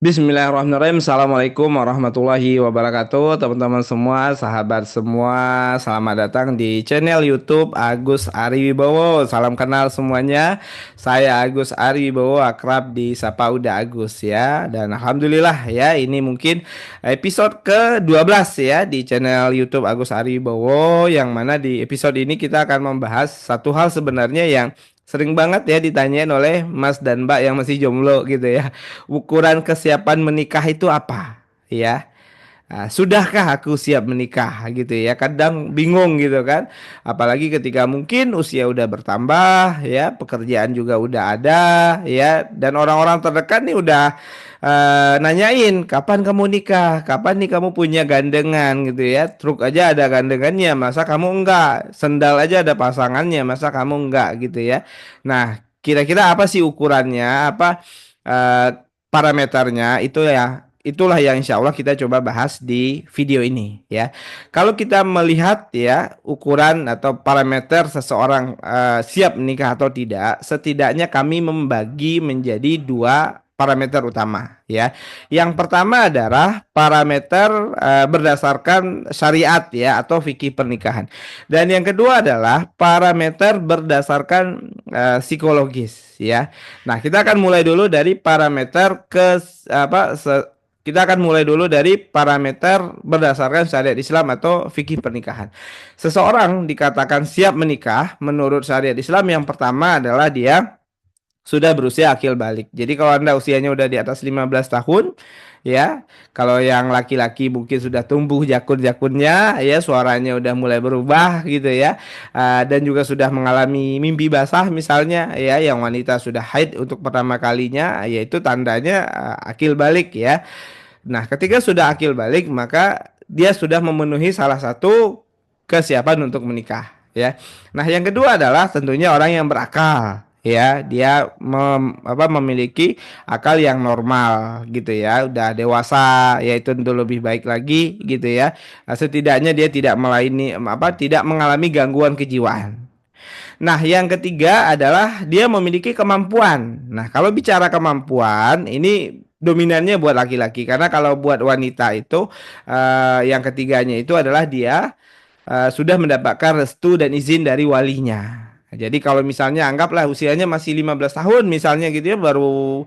Bismillahirrahmanirrahim. Assalamualaikum warahmatullahi wabarakatuh. Teman-teman semua, sahabat semua, selamat datang di channel YouTube Agus Ariwibowo. Salam kenal semuanya. Saya Agus Ariwibowo, akrab disapa Uda Agus ya. Dan alhamdulillah ya, ini mungkin episode ke-12 ya di channel YouTube Agus Ariwibowo, yang mana di episode ini kita akan membahas satu hal sebenarnya yang sering banget ya ditanyain oleh Mas dan Mbak yang masih jomblo gitu ya. Ukuran kesiapan menikah itu apa? Ya. Sudahkah aku siap menikah gitu ya? Kadang bingung gitu kan. Apalagi ketika mungkin usia udah bertambah ya, pekerjaan juga udah ada ya, dan orang-orang terdekat nih udah nanyain kapan kamu nikah, kapan nih kamu punya gandengan gitu ya. Truk aja ada gandengannya, masa kamu enggak? Sendal aja ada pasangannya, masa kamu enggak gitu ya. Nah, kira-kira apa sih ukurannya? Apa eh, parameternya itu ya? Itulah yang insya Allah kita coba bahas di video ini ya. Kalau kita melihat ya ukuran atau parameter seseorang siap menikah atau tidak, setidaknya kami membagi menjadi dua parameter utama ya. Yang pertama adalah parameter berdasarkan syariat ya atau fikih pernikahan. Dan yang kedua adalah parameter berdasarkan psikologis ya. Nah, kita akan mulai dulu dari parameter apa kita akan mulai dulu dari parameter berdasarkan syariat Islam atau fikih pernikahan. Seseorang dikatakan siap menikah menurut syariat Islam, yang pertama adalah dia sudah berusia akil balik. Jadi kalau Anda usianya udah di atas 15 tahun, ya, kalau yang laki-laki mungkin sudah tumbuh jakun-jakunnya, ya, suaranya udah mulai berubah gitu ya. Dan juga sudah mengalami mimpi basah misalnya, ya, yang wanita sudah haid untuk pertama kalinya, yaitu tandanya akil balik ya. Nah, ketika sudah akil balik, maka dia sudah memenuhi salah satu kesiapan untuk menikah, ya. Nah, yang kedua adalah tentunya orang yang berakal, ya. Dia memiliki akal yang normal, gitu ya. Udah dewasa, yaitu tentu lebih baik lagi, gitu ya. Nah, setidaknya dia tidak mengalami gangguan kejiwaan. Nah, yang ketiga adalah dia memiliki kemampuan. Nah, kalau bicara kemampuan, ini dominannya buat laki-laki, karena kalau buat wanita itu yang ketiganya itu adalah dia sudah mendapatkan restu dan izin dari walinya. Nah, jadi kalau misalnya anggaplah usianya masih 15 tahun misalnya gitu ya, baru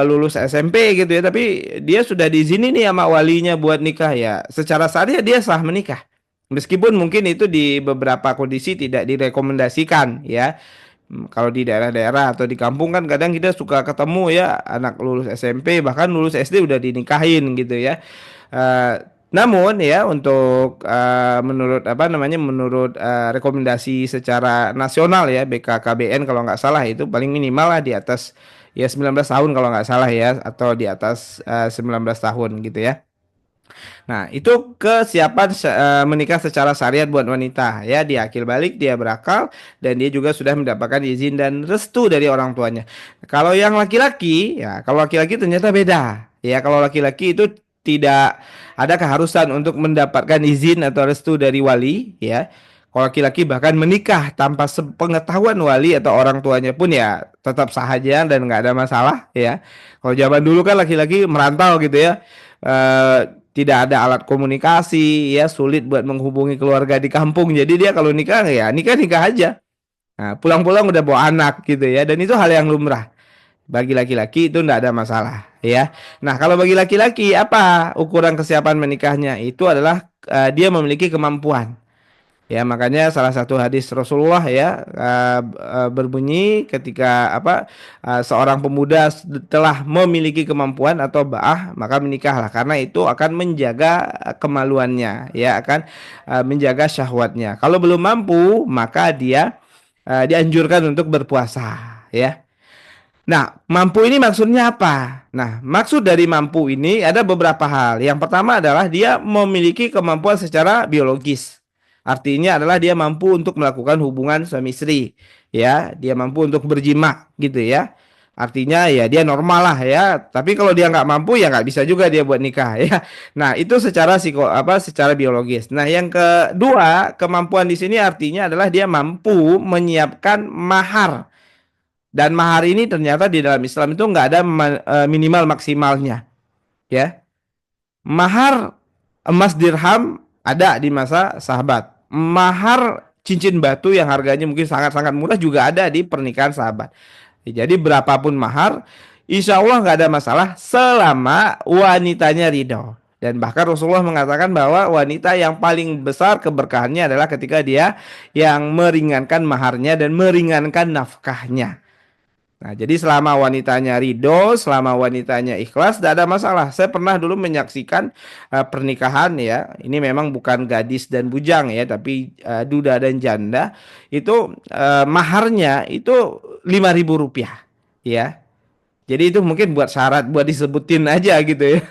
lulus SMP gitu ya, tapi dia sudah diizini nih sama walinya buat nikah, ya secara syariah dia sah menikah. Meskipun mungkin itu di beberapa kondisi tidak direkomendasikan ya. Kalau di daerah-daerah atau di kampung kan kadang kita suka ketemu ya anak lulus SMP bahkan lulus SD udah dinikahin gitu ya. Eh, Namun ya untuk menurut rekomendasi secara nasional ya, BKKBN kalau nggak salah, itu paling minimal lah di atas ya 19 tahun kalau nggak salah ya, atau di atas 19 tahun gitu ya. Nah, itu kesiapan menikah secara syariat buat wanita ya. Dia akil balik, dia berakal, dan dia juga sudah mendapatkan izin dan restu dari orang tuanya. Kalau yang laki-laki, ya kalau laki-laki ternyata beda. Ya, kalau laki-laki itu tidak ada keharusan untuk mendapatkan izin atau restu dari wali ya. Kalau laki-laki bahkan menikah tanpa sepengetahuan wali atau orang tuanya pun ya tetap sah aja dan nggak ada masalah ya. Kalau zaman dulu kan laki-laki merantau gitu ya. Tidak ada alat komunikasi ya, sulit buat menghubungi keluarga di kampung, jadi dia kalau nikah ya nikah nikah aja. Nah, pulang-pulang udah bawa anak gitu ya, dan itu hal yang lumrah bagi laki-laki, itu tidak ada masalah ya. Nah, kalau bagi laki-laki apa ukuran kesiapan menikahnya? Itu adalah dia memiliki kemampuan. Ya, makanya salah satu hadis Rasulullah ya berbunyi ketika seorang pemuda telah memiliki kemampuan atau ba'ah, maka menikahlah, karena itu akan menjaga kemaluannya ya, akan menjaga syahwatnya. Kalau belum mampu, maka dia dianjurkan untuk berpuasa ya. Nah, mampu ini maksudnya apa? Nah, maksud dari mampu ini ada beberapa hal. Yang pertama adalah dia memiliki kemampuan secara biologis. Artinya adalah dia mampu untuk melakukan hubungan suami istri, ya, dia mampu untuk berjima gitu ya. Artinya ya dia normal lah ya. Tapi kalau dia nggak mampu ya nggak bisa juga dia buat nikah ya. Nah, itu secara secara biologis. Nah, yang kedua, kemampuan di sini artinya adalah dia mampu menyiapkan mahar. Dan mahar ini ternyata di dalam Islam itu nggak ada minimal maksimalnya. ya. Mahar emas dirham ada di masa sahabat. Mahar cincin batu yang harganya mungkin sangat-sangat murah juga ada di pernikahan sahabat. Jadi berapapun mahar, insya Allah nggak ada masalah selama wanitanya ridho. Dan bahkan Rasulullah mengatakan bahwa wanita yang paling besar keberkahannya adalah ketika dia yang meringankan maharnya dan meringankan nafkahnya. Nah, jadi selama wanitanya ridho, selama wanitanya ikhlas, tidak ada masalah. Saya pernah dulu menyaksikan pernikahan ya. Ini memang bukan gadis dan bujang ya, tapi duda dan janda. Itu maharnya itu 5.000 rupiah, ya. Jadi itu mungkin buat syarat, buat disebutin aja gitu ya.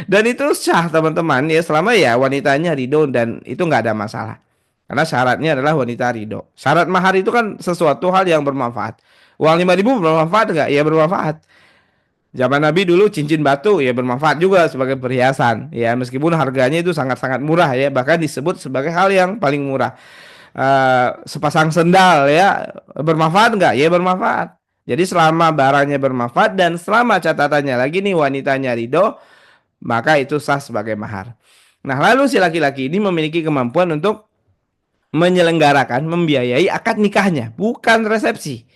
Dan itu sah teman-teman ya, selama ya wanitanya ridho dan itu nggak ada masalah. Karena syaratnya adalah wanita ridho. Syarat mahar itu kan sesuatu hal yang bermanfaat. Uang 5.000 bermanfaat nggak? Ya bermanfaat. Zaman Nabi dulu cincin batu ya bermanfaat juga sebagai perhiasan. Ya meskipun harganya itu sangat-sangat murah ya. Bahkan disebut sebagai hal yang paling murah. Sepasang sendal ya bermanfaat nggak? Ya bermanfaat. Jadi selama barangnya bermanfaat dan selama catatannya lagi nih wanitanya ridho, maka itu sah sebagai mahar. Nah lalu si laki-laki ini memiliki kemampuan untuk menyelenggarakan, membiayai akad nikahnya, bukan resepsi.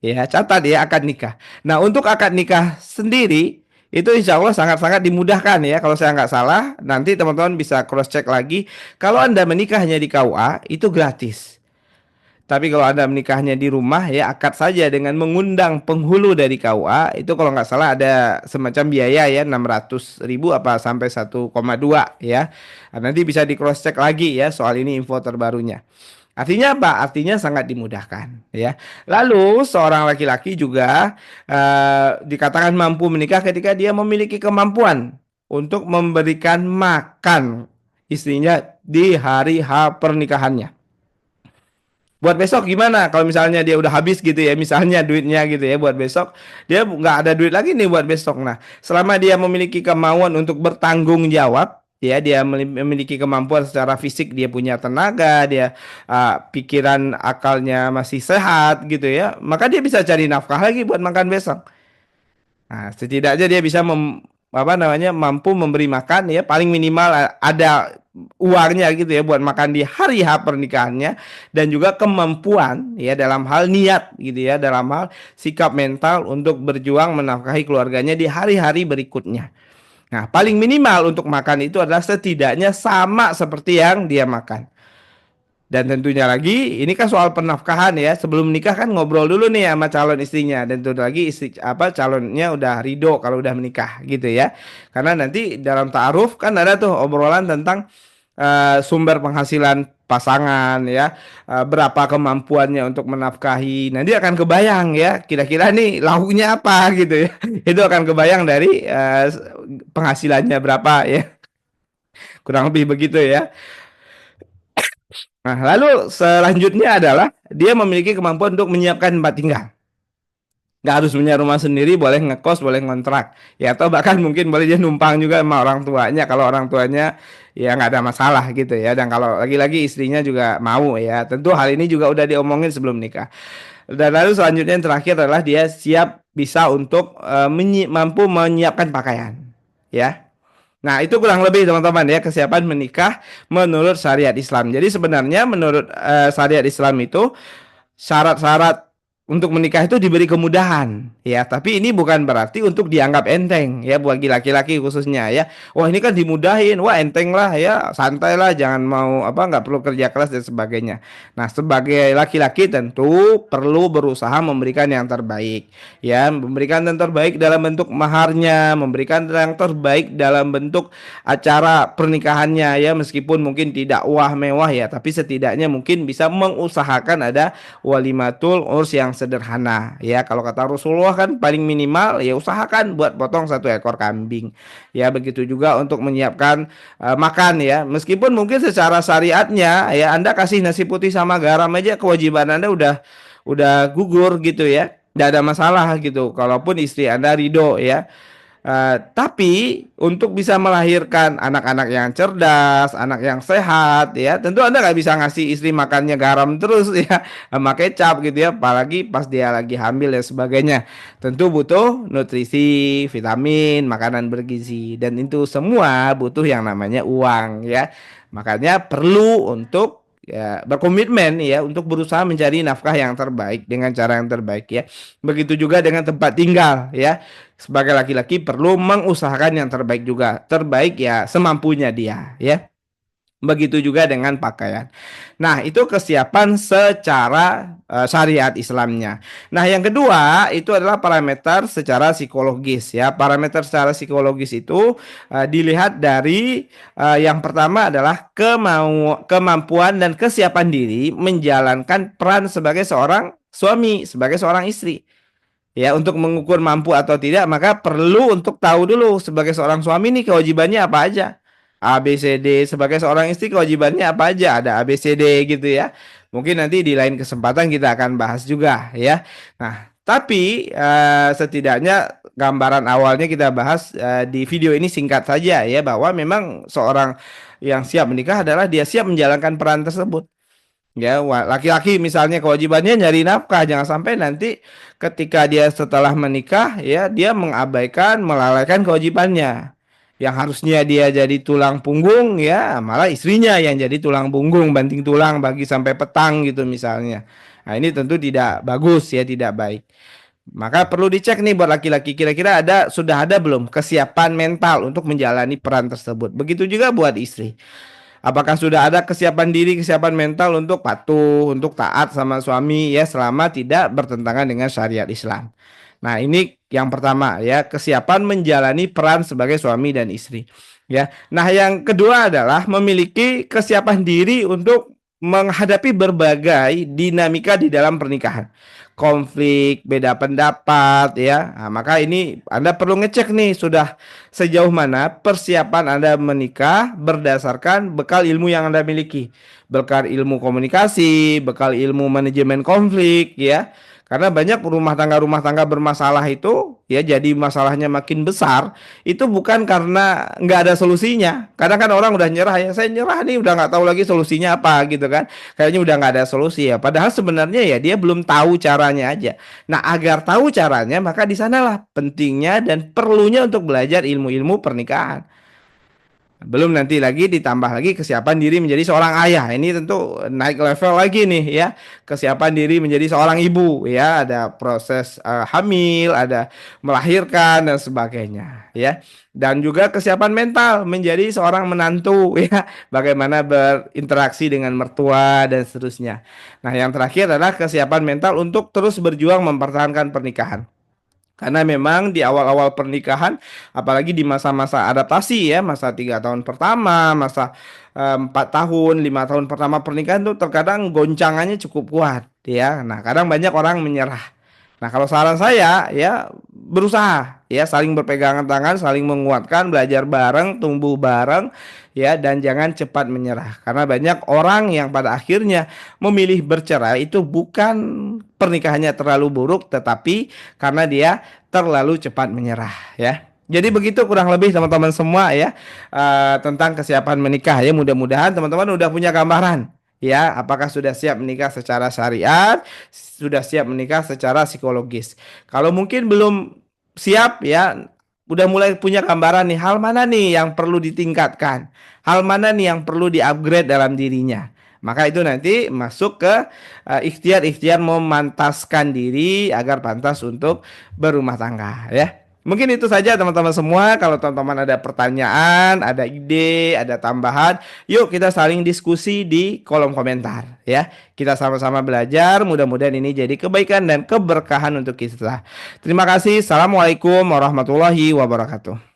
Ya, catat ya akad nikah. Nah, untuk akad nikah sendiri itu insya Allah sangat-sangat dimudahkan ya. Kalau saya nggak salah, nanti teman-teman bisa cross check lagi. Kalau Anda menikahnya di KUA itu gratis. Tapi kalau Anda menikahnya di rumah ya akad saja dengan mengundang penghulu dari KUA itu kalau nggak salah ada semacam biaya ya 600.000 apa sampai 1,2 ya. Nah, nanti bisa di cross check lagi ya soal ini info terbarunya. Artinya apa? Artinya sangat dimudahkan ya. Lalu seorang laki-laki juga dikatakan mampu menikah ketika dia memiliki kemampuan untuk memberikan makan istrinya di hari H pernikahannya. Buat besok gimana? Kalau misalnya dia udah habis gitu ya, misalnya duitnya gitu ya buat besok, dia nggak ada duit lagi nih buat besok. Nah, selama dia memiliki kemauan untuk bertanggung jawab, ya dia memiliki kemampuan secara fisik, dia punya tenaga, dia pikiran akalnya masih sehat gitu ya, maka dia bisa cari nafkah lagi buat makan besok. Nah, setidaknya dia bisa apa namanya mampu memberi makan ya paling minimal ada uangnya gitu ya buat makan di hari H pernikahannya dan juga kemampuan ya dalam hal niat gitu ya dalam hal sikap mental untuk berjuang menafkahi keluarganya di hari-hari berikutnya. Nah, paling minimal untuk makan itu adalah setidaknya sama seperti yang dia makan. Dan tentunya lagi ini kan soal penafkahan ya. Sebelum menikah kan ngobrol dulu nih sama calon istrinya dan tentu lagi istri apa calonnya udah ridho kalau udah menikah gitu ya. Karena nanti dalam ta'aruf kan ada tuh obrolan tentang sumber penghasilan pasangan ya, berapa kemampuannya untuk menafkahi. Nanti akan kebayang ya kira-kira nih lauknya apa gitu ya. Itu akan kebayang dari penghasilannya berapa ya. Kurang lebih begitu ya. Nah, lalu selanjutnya adalah dia memiliki kemampuan untuk menyiapkan tempat tinggal. Nggak harus punya rumah sendiri, boleh ngekos, boleh ngontrak. Ya, atau bahkan mungkin boleh dia numpang juga sama orang tuanya. Kalau orang tuanya ya nggak ada masalah gitu ya. Dan kalau lagi-lagi istrinya juga mau ya. Tentu hal ini juga udah diomongin sebelum nikah. Dan lalu selanjutnya yang terakhir adalah dia siap bisa untuk mampu menyiapkan pakaian. Ya. Nah, itu kurang lebih teman-teman ya kesiapan menikah menurut syariat Islam. Jadi sebenarnya menurut syariat Islam itu syarat-syarat untuk menikah itu diberi kemudahan ya, tapi ini bukan berarti untuk dianggap enteng ya bagi laki-laki khususnya ya. Wah, ini kan dimudahin, wah enteng lah ya, santai lah, jangan mau apa nggak perlu kerja keras dan sebagainya. Nah, sebagai laki-laki tentu perlu berusaha memberikan yang terbaik ya, memberikan yang terbaik dalam bentuk maharnya, memberikan yang terbaik dalam bentuk acara pernikahannya ya, meskipun mungkin tidak wah mewah ya, tapi setidaknya mungkin bisa mengusahakan ada walimatul urs yang sederhana ya. Kalau kata Rasulullah kan paling minimal ya usahakan buat potong 1 ekor kambing ya. Begitu juga untuk menyiapkan makan ya, meskipun mungkin secara syariatnya ya Anda kasih nasi putih sama garam aja kewajiban Anda udah gugur gitu ya, tidak ada masalah gitu kalaupun istri Anda ridho ya. Tapi untuk bisa melahirkan anak-anak yang cerdas, anak yang sehat, ya tentu Anda nggak bisa ngasih istri makannya garam terus ya, sama kecap gitu ya, apalagi pas dia lagi hamil dan sebagainya. Tentu butuh nutrisi, vitamin, makanan bergizi, dan itu semua butuh yang namanya uang ya. Makanya perlu untuk ya berkomitmen ya untuk berusaha mencari nafkah yang terbaik dengan cara yang terbaik ya. Begitu juga dengan tempat tinggal ya. Sebagai laki-laki perlu mengusahakan yang terbaik juga. Terbaik ya semampunya dia ya. Begitu juga dengan pakaian. Nah, itu kesiapan secara syariat Islamnya. Nah, yang kedua itu adalah parameter secara psikologis ya. Parameter secara psikologis itu dilihat dari yang pertama adalah kemampuan dan kesiapan diri menjalankan peran sebagai seorang suami, sebagai seorang istri. Ya, untuk mengukur mampu atau tidak, maka perlu untuk tahu dulu sebagai seorang suami nih kewajibannya apa aja. A, B, C, D. Sebagai seorang istri kewajibannya apa aja? Ada A, B, C, D gitu ya. Mungkin nanti di lain kesempatan kita akan bahas juga ya. Nah, tapi setidaknya gambaran awalnya kita bahas di video ini singkat saja ya, bahwa memang seorang yang siap menikah adalah dia siap menjalankan peran tersebut. Ya, laki-laki misalnya kewajibannya nyari nafkah, jangan sampai nanti ketika dia setelah menikah ya dia mengabaikan, melalaikan kewajibannya. Yang harusnya dia jadi tulang punggung ya malah istrinya yang jadi tulang punggung, banting tulang bagi sampai petang gitu misalnya. Nah, ini tentu tidak bagus ya, tidak baik. Maka perlu dicek nih buat laki-laki, kira-kira sudah ada belum kesiapan mental untuk menjalani peran tersebut. Begitu juga buat istri. Apakah sudah ada kesiapan diri, kesiapan mental untuk patuh, untuk taat sama suami ya selama tidak bertentangan dengan syariat Islam. Nah, ini yang pertama ya, kesiapan menjalani peran sebagai suami dan istri. Ya. Nah, yang kedua adalah memiliki kesiapan diri untuk menghadapi berbagai dinamika di dalam pernikahan. Konflik, beda pendapat ya. Nah, maka ini Anda perlu ngecek nih sudah sejauh mana persiapan Anda menikah berdasarkan bekal ilmu yang Anda miliki. Bekal ilmu komunikasi, bekal ilmu manajemen konflik ya. Karena banyak rumah tangga bermasalah itu ya jadi masalahnya makin besar itu bukan karena nggak ada solusinya. Kadang kan orang udah nyerah ya, saya nyerah nih udah nggak tahu lagi solusinya apa gitu kan. Kayaknya udah nggak ada solusi ya. Padahal sebenarnya ya dia belum tahu caranya aja. Nah, agar tahu caranya maka di sanalah pentingnya dan perlunya untuk belajar ilmu-ilmu pernikahan. Belum nanti lagi ditambah lagi kesiapan diri menjadi seorang ayah. Ini tentu naik level lagi nih ya. Kesiapan diri menjadi seorang ibu ya. Ada proses hamil, ada melahirkan dan sebagainya ya. Dan juga kesiapan mental menjadi seorang menantu ya. Bagaimana berinteraksi dengan mertua dan seterusnya. Nah, yang terakhir adalah kesiapan mental untuk terus berjuang mempertahankan pernikahan. Karena memang di awal-awal pernikahan, apalagi di masa-masa adaptasi ya, masa 3 tahun pertama, masa 4 tahun, 5 tahun pertama pernikahan tuh terkadang goncangannya cukup kuat ya. Nah, kadang banyak orang menyerah. Nah, kalau saran saya ya berusaha ya saling berpegangan tangan, saling menguatkan, belajar bareng, tumbuh bareng ya dan jangan cepat menyerah. Karena banyak orang yang pada akhirnya memilih bercerai itu bukan pernikahannya terlalu buruk tetapi karena dia terlalu cepat menyerah ya. Jadi begitu kurang lebih teman-teman semua ya tentang kesiapan menikah ya. Mudah-mudahan teman-teman udah punya gambaran ya, apakah sudah siap menikah secara syariat, sudah siap menikah secara psikologis. Kalau mungkin belum siap ya, udah mulai punya gambaran nih hal mana nih yang perlu ditingkatkan, hal mana nih yang perlu di-upgrade dalam dirinya. Maka itu nanti masuk ke ikhtiar-ikhtiar memantaskan diri agar pantas untuk berumah tangga ya. Mungkin itu saja teman-teman semua. Kalau teman-teman ada pertanyaan, ada ide, ada tambahan, yuk kita saling diskusi di kolom komentar ya. Kita sama-sama belajar. Mudah-mudahan ini jadi kebaikan dan keberkahan untuk kita. Terima kasih. Assalamualaikum warahmatullahi wabarakatuh.